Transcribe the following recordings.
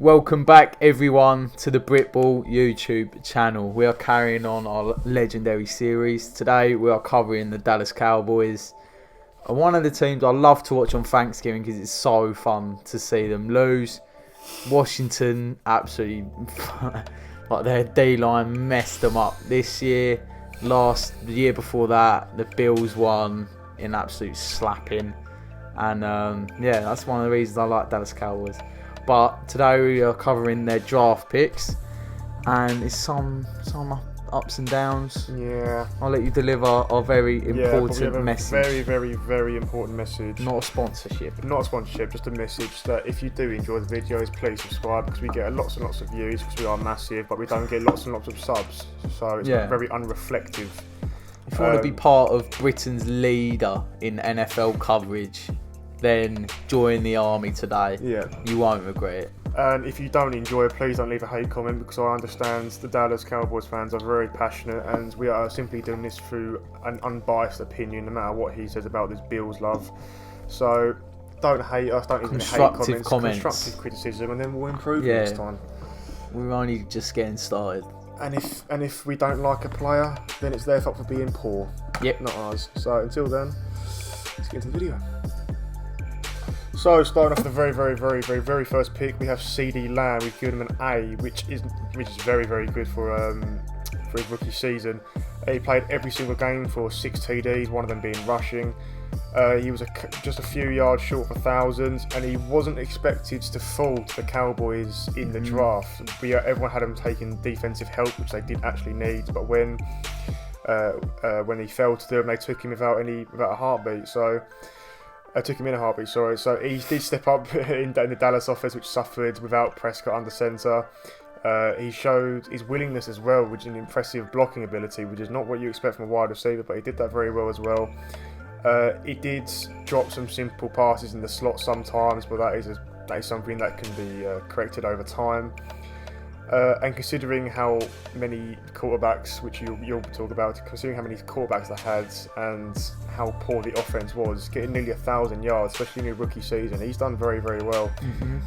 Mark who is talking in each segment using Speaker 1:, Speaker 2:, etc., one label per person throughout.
Speaker 1: Welcome back everyone to the Britball YouTube channel. We are carrying on our legendary series. Today we are covering the Dallas Cowboys. One of the teams I love to watch on Thanksgiving because it's so fun to see them lose. Washington absolutely, like their D-line messed them up this year. The year before that, the Bills won in absolute slapping. And that's one of the reasons I like Dallas Cowboys. But today we are covering their draft picks, and it's some ups and downs.
Speaker 2: Yeah.
Speaker 1: I'll let you deliver a very important message.
Speaker 2: Very important message.
Speaker 1: Not a sponsorship.
Speaker 2: Not a sponsorship, just a message that if you do enjoy the videos, please subscribe, because we get lots and lots of views because we are massive, but we don't get lots and lots of subs. So it's very unreflective.
Speaker 1: If you want to be part of Britain's leader in NFL coverage, then join the army today. Yeah. You won't regret it.
Speaker 2: And if you don't enjoy it, please don't leave a hate comment, because I understand the Dallas Cowboys fans are very passionate, and we are simply doing this through an unbiased opinion, no matter what he says about this Bills love. So don't hate us, don't even hate comments. Constructive criticism, and then we'll improve next time.
Speaker 1: We're only just getting started.
Speaker 2: And if we don't like a player, then it's their fault for being poor.
Speaker 1: Yep.
Speaker 2: Not ours. So until then, let's get into the video. So starting off with the very first pick, we have CeeDee Lamb. We've given him an A, which is very good for his rookie season. He played every single game for 6 TDs, one of them being rushing. He was just a few yards short of 1,000, and he wasn't expected to fall to the Cowboys in the draft. Everyone had him taking defensive help, which they did actually need. But when he fell to them, they took him without a heartbeat. Took him in a heartbeat, sorry. So he did step up in the Dallas offense, which suffered without Prescott under centre. He showed his willingness as well, which is an impressive blocking ability, which is not what you expect from a wide receiver, but he did that very well as well. He did drop some simple passes in the slot sometimes, but that is something that can be corrected over time. And considering how many quarterbacks, which you'll talk about, considering how many quarterbacks they had and how poor the offense was, getting nearly 1,000 yards, especially in his rookie season, he's done very well.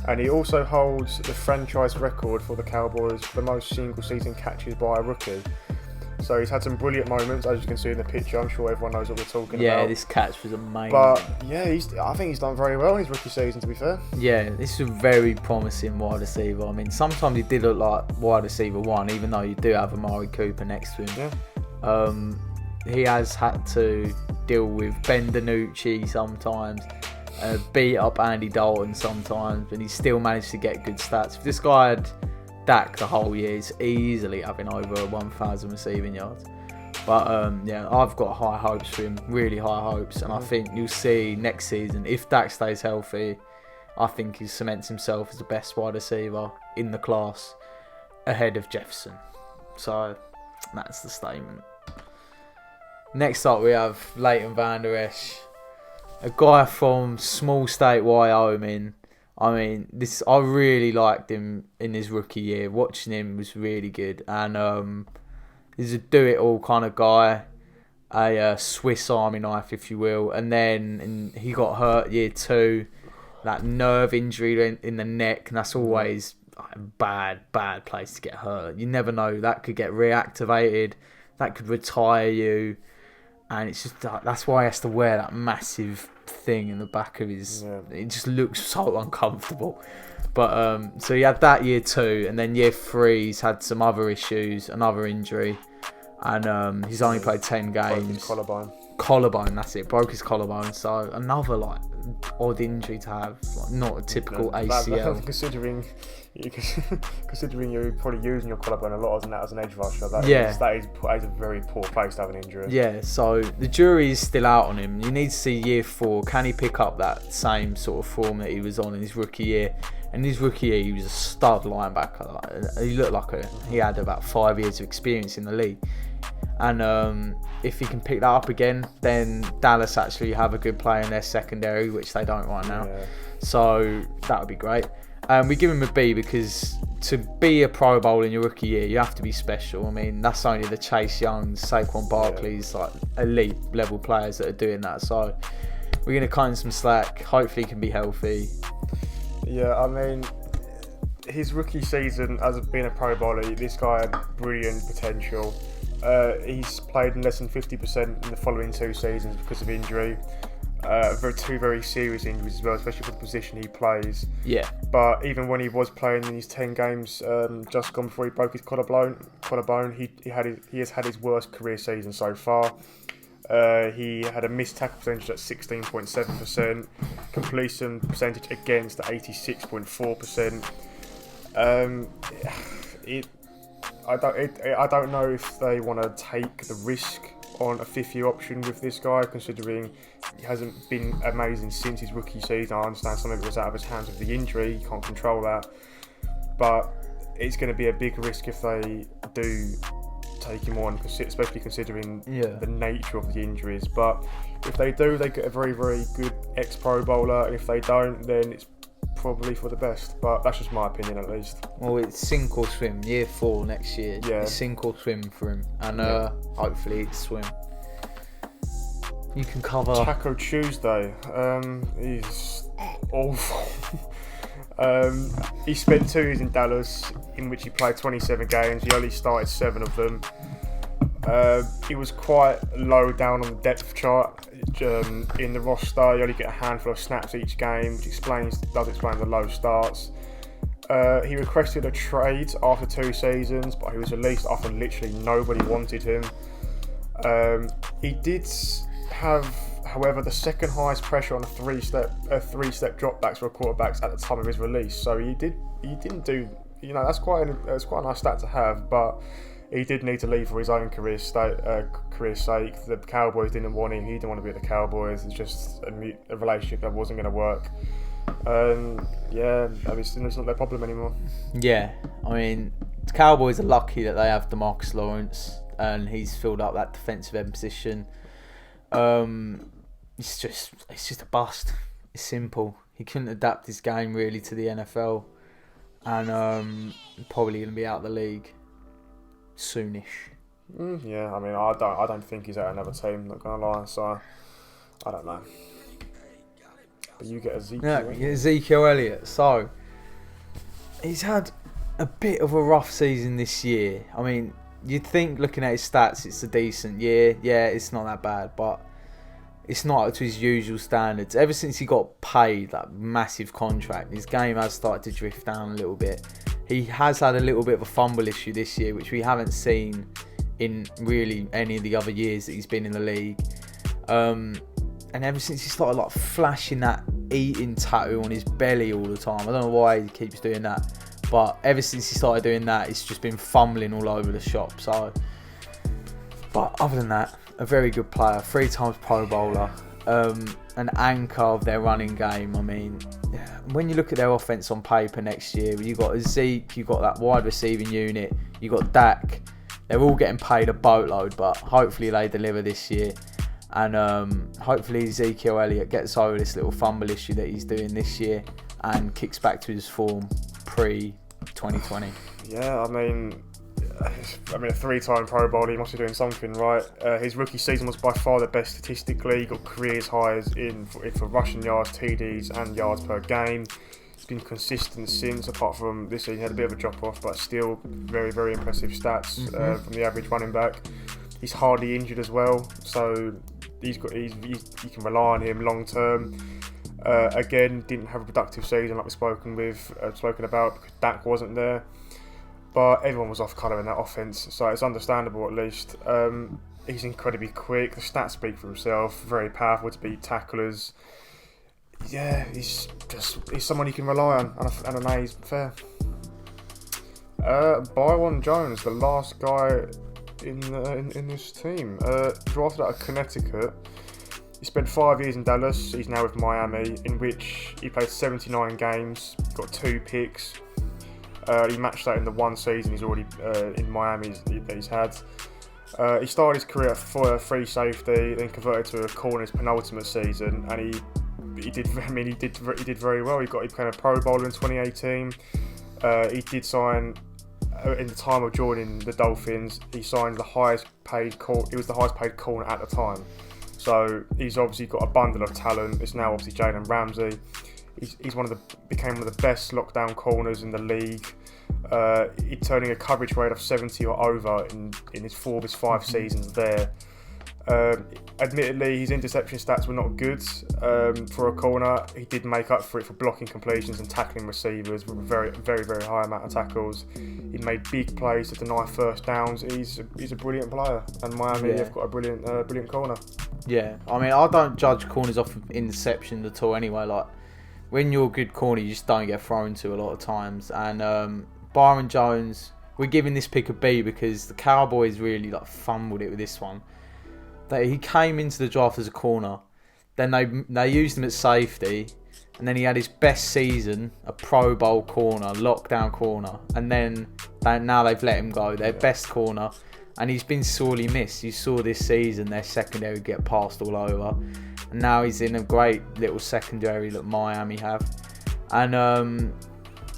Speaker 2: And he also holds the franchise record for the Cowboys for the most single season catches by a rookie. So he's had some brilliant moments, as you can see in the picture. I'm sure everyone knows what we're talking about.
Speaker 1: Yeah, this catch was amazing.
Speaker 2: But yeah, I think he's done very well in his rookie season, to be fair.
Speaker 1: Yeah, this is a very promising wide receiver. I mean, sometimes he did look like wide receiver 1, even though you do have Amari Cooper next to him. Yeah. He has had to deal with Bengal sometimes, beat up Andy Dalton sometimes, and he still managed to get good stats. If this guy had Dak the whole year, is easily having over 1,000 receiving yards. But I've got high hopes for him, really high hopes, and I think you'll see next season, if Dak stays healthy, I think he cements himself as the best wide receiver in the class, ahead of Jefferson. So that's the statement. Next up we have Leighton, Vander, Esch, a guy from small state Wyoming. I mean, I really liked him in his rookie year. Watching him was really good. And he's a do-it-all kind of guy. A Swiss Army knife, if you will. And then he got hurt year 2. That nerve injury in the neck. And that's always a bad place to get hurt. You never know. That could get reactivated. That could retire you. And it's just that's why he has to wear that massive thing in the back of his. It just looks so uncomfortable. But so he had that year 2, and then year 3 he's had some other issues, another injury, and he's only played 10 games. Collarbone, that's it. Broke his collarbone. So another odd injury to have, not a typical ACL.
Speaker 2: Considering you're probably using your collarbone a lot as an edge rusher, that is a very poor place to have an injury.
Speaker 1: Yeah, so the jury is still out on him. You need to see year 4. Can he pick up that same sort of form that he was on in his rookie year? In his rookie year, he was a stud linebacker. He looked like he had about 5 years of experience in the league. And if he can pick that up again, then Dallas actually have a good player in their secondary, which they don't right now. Yeah. So that would be great. We give him a B because to be a Pro Bowl in your rookie year, you have to be special. I mean, that's only the Chase Youngs, Saquon Barkley's, elite level players that are doing that. So we're going to cut him some slack. Hopefully he can be healthy.
Speaker 2: Yeah, I mean, his rookie season as being a Pro Bowler, this guy had brilliant potential. He's played in less than 50% in the following 2 seasons because of injury. Two very serious injuries as well, especially for the position he plays.
Speaker 1: Yeah.
Speaker 2: But even when he was playing in his 10 games just gone before he broke his collarbone, he has had his worst career season so far. He had a missed tackle percentage at 16.7%, completion percentage against at 86.4%. I don't know if they want to take the risk on a 5th-year option with this guy, considering he hasn't been amazing since his rookie season. I understand some of it was out of his hands with the injury, you can't control that, but it's going to be a big risk if they do take him on, especially considering the nature of the injuries. But if they do, they get a very, very good ex-Pro Bowler, and if they don't, then it's probably for the best. But that's just my opinion, at least.
Speaker 1: Well, it's sink or swim. Year 4 next year.
Speaker 2: Yeah.
Speaker 1: It's sink or swim for him, and hopefully it's swim. You can cover
Speaker 2: Taco Tuesday. He's awful. He spent 2 years in Dallas, in which he played 27 games. He only started 7 of them. He was quite low down on the depth chart in the roster. You only get a handful of snaps each game, which does explain the low starts. He requested a trade after 2 seasons, but he was released after literally nobody wanted him. He did have, however, the second highest pressure on a three-step dropbacks for quarterbacks at the time of his release. So he didn't do, that's quite a nice stat to have, but he did need to leave for his own career sake. The Cowboys didn't want him. He didn't want to be at the Cowboys. It's just a relationship that wasn't going to work. It's not their problem anymore.
Speaker 1: Yeah, I mean, the Cowboys are lucky that they have DeMarcus Lawrence, and he's filled up that defensive end position. It's just a bust. It's simple. He couldn't adapt his game really to the NFL, and probably going to be out of the league soonish.
Speaker 2: Yeah, I mean, I don't think he's at another team. Not gonna lie, so I don't know. But you get
Speaker 1: Ezekiel Elliott. So he's had a bit of a rough season this year. I mean, you'd think looking at his stats, it's a decent year. Yeah, it's not that bad, but it's not up to his usual standards. Ever since he got paid that massive contract, his game has started to drift down a little bit. He has had a little bit of a fumble issue this year, which we haven't seen in really any of the other years that he's been in the league. And ever since he started flashing that eating tattoo on his belly all the time, I don't know why he keeps doing that, but ever since he started doing that, he's just been fumbling all over the shop. So, but other than that, a very good player, 3 times Pro Bowler, an anchor of their running game. I mean, when you look at their offense on paper next year, you got Zeke, you got that wide receiving unit, you got Dak. They're all getting paid a boatload, but hopefully they deliver this year. And hopefully Ezekiel Elliott gets over this little fumble issue that he's doing this year and kicks back to his form pre-2020.
Speaker 2: Yeah, I mean, a 3-time Pro Bowler, he must be doing something right. His rookie season was by far the best statistically. He got careers highs for rushing yards, TDs, and yards per game. He's been consistent since, apart from this year he had a bit of a drop off, but still very, very impressive stats from the average running back. He's hardly injured as well, so you can rely on him long term. Again, didn't have a productive season like we've spoken about because Dak wasn't there. But everyone was off colour in that offense, so it's understandable at least. He's incredibly quick. The stats speak for himself. Very powerful to beat tacklers. Yeah, he's someone you can rely on, and an A is fair. Byron Jones, the last guy in this team, drafted out of Connecticut. He spent 5 years in Dallas. He's now with Miami, in which he played 79 games, got 2 picks. He matched that in the 1 season he's already in Miami that he's had. He started his career for a free safety, then converted to a corner his penultimate season, and he did very well. He became a Pro Bowler in 2018. He did sign in the time of joining the Dolphins. He signed the highest paid corner. He was the highest paid corner at the time. So he's obviously got a bundle of talent. It's now obviously Jalen Ramsey. He's became one of the best lockdown corners in the league. He's turning a coverage rate of 70 or over in his 4 of his 5 seasons there. Admittedly, his interception stats were not good for a corner. He did make up for it for blocking completions and tackling receivers with a very, very, very high amount of tackles. He made big plays to deny first downs. He's a brilliant player, and Miami have got a brilliant corner.
Speaker 1: Yeah, I mean, I don't judge corners off of interception at all anyway. Like, when you're a good corner, you just don't get thrown to a lot of times. And Byron Jones, we're giving this pick a B because the Cowboys really fumbled it with this one. He came into the draft as a corner, then they used him at safety, and then he had his best season, a Pro Bowl corner, lockdown corner, and then now they've let him go, their best corner, and he's been sorely missed. You saw this season their secondary get passed all over, and now he's in a great little secondary that Miami have. And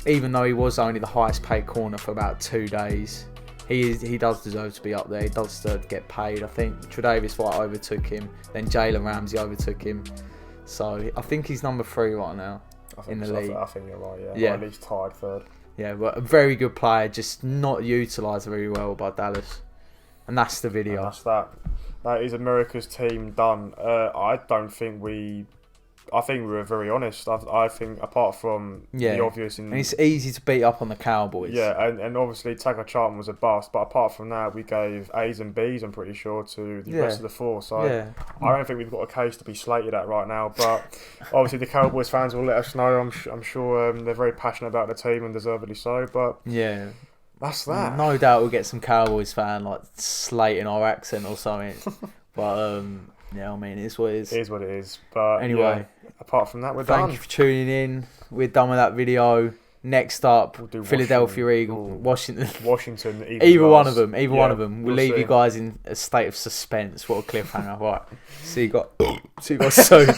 Speaker 1: even though he was only the highest paid corner for about 2 days, he does deserve to be up there. He does deserve to get paid. I think Tre'Davious White overtook him, then Jalen Ramsey overtook him. So I think he's number 3 right now in the league.
Speaker 2: I think you're right, yeah. Or at least tied 3rd.
Speaker 1: Yeah, but a very good player, just not utilised very well by Dallas. And that's the video.
Speaker 2: And that's that. That is America's team done. I think we were very honest. I think apart from the obvious...
Speaker 1: And it's easy to beat up on the Cowboys.
Speaker 2: Yeah, and obviously Taylor Charlton was a bust. But apart from that, we gave A's and B's, I'm pretty sure, to the rest of the 4. So I don't think we've got a case to be slated at right now. But obviously the Cowboys fans will let us know. I'm sure they're very passionate about the team and deservedly so. But
Speaker 1: yeah,
Speaker 2: that's that.
Speaker 1: No doubt we'll get some Cowboys fan slating our accent or something. But... yeah, I mean, it's what it is.
Speaker 2: It is what it is. But
Speaker 1: anyway,
Speaker 2: apart from that, we're done.
Speaker 1: Thank you for tuning in. We're done with that video. Next up,
Speaker 2: we'll do
Speaker 1: Philadelphia Eagles, Washington.
Speaker 2: Either
Speaker 1: one of them. One of them. We'll leave you guys in a state of suspense. What a cliffhanger. Right. See you guys soon.